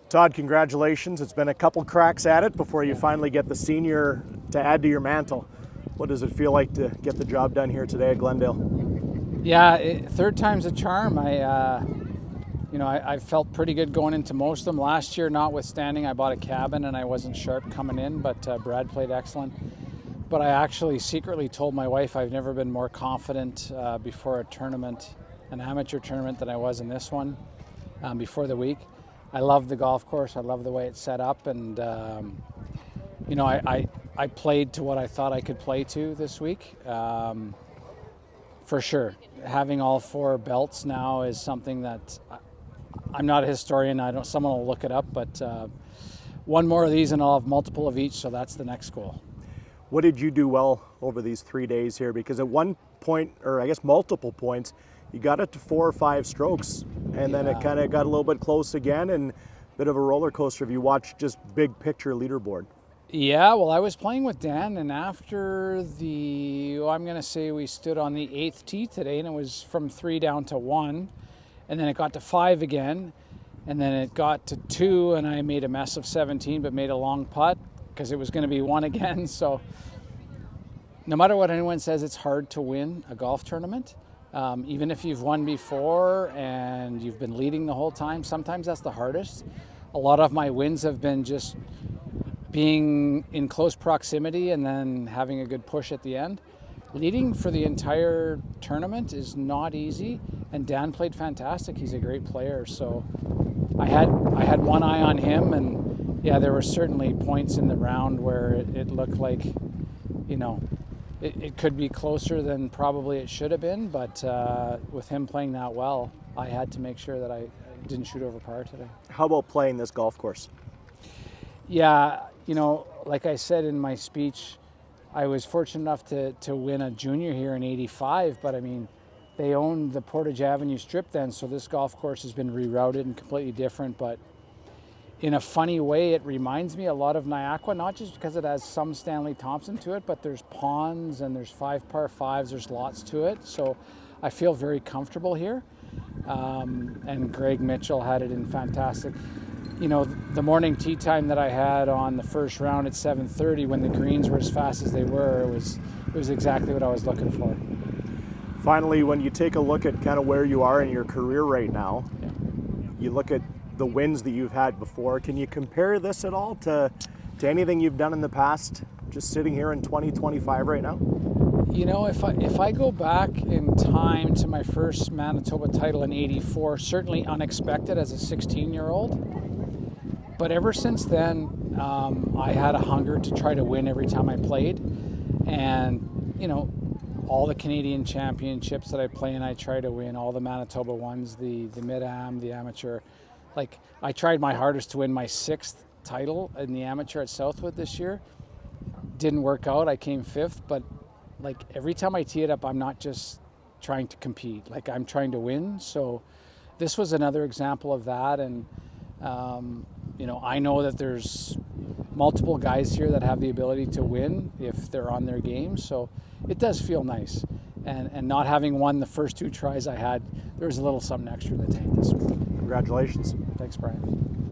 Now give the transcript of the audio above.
Todd, congratulations. It's been a couple cracks at it before you finally get the senior to add to your mantle. What does it feel like to get the job done here today at Glendale? Yeah, third time's a charm. I felt pretty good going into most of them. Last year, notwithstanding, I bought a cabin and I wasn't sharp coming in, but Brad played excellent. But I actually secretly told my wife I've never been more confident before a tournament, an amateur tournament, than I was in this one before the week. I love the golf course. I love the way it's set up, and I played to what I thought I could play to this week. For sure, having all four belts now is something that I'm not a historian. Someone will look it up, but one more of these and I'll have multiple of each. So that's the next goal. What did you do well over these 3 days here? Because at one point, or I guess multiple points, you got it to 4 or 5 strokes, and then it kind of got a little bit close again, and a bit of a roller coaster if you watch just big picture leaderboard. Yeah, well, I was playing with Dan, and after I'm going to say we stood on the 8th tee today, and it was from 3 down to 1, and then it got to 5 again, and then it got to 2, and I made a mess of 17, but made a long putt because it was going to be 1 again. So no matter what anyone says, it's hard to win a golf tournament. Even if you've won before and you've been leading the whole time, sometimes that's the hardest. A lot of my wins have been just being in close proximity and then having a good push at the end. Leading for the entire tournament is not easy, and Dan played fantastic. He's a great player, so I had one eye on him, and yeah, there were certainly points in the round where it looked like, it could be closer than probably it should have been, but with him playing that well, I had to make sure that I didn't shoot over par today. How about playing this golf course? Yeah, like I said in my speech, I was fortunate enough to win a junior here in '85, but I mean, they owned the Portage Avenue Strip then, so this golf course has been rerouted and completely different, but in a funny way, it reminds me a lot of Niagara, not just because it has some Stanley Thompson to it, but there's ponds and there's 5 par 5s, there's lots to it, so I feel very comfortable here. And Greg Mitchell had it in fantastic. The morning tee time that I had on the first round at 7:30, when the greens were as fast as they were, it was exactly what I was looking for. Finally, when you take a look at kind of where you are in your career right now, you look at the wins that you've had before. Can you compare this at all to anything you've done in the past, just sitting here in 2025 right now? If I go back in time to my first Manitoba title in '84, certainly unexpected as a 16-year-old. But ever since then, I had a hunger to try to win every time I played. And, all the Canadian championships that I play in, I try to win. All the Manitoba ones, the Mid-Am, the amateur. Like, I tried my hardest to win my 6th title in the amateur at Southwood this year. Didn't work out. I came 5th, but like every time I tee it up, I'm not just trying to compete. Like, I'm trying to win. So this was another example of that. And, I know that there's multiple guys here that have the ability to win if they're on their game. So it does feel nice. And not having won the first 2 tries I had, there was a little something extra in the tank this week. Congratulations. Thanks, Brian.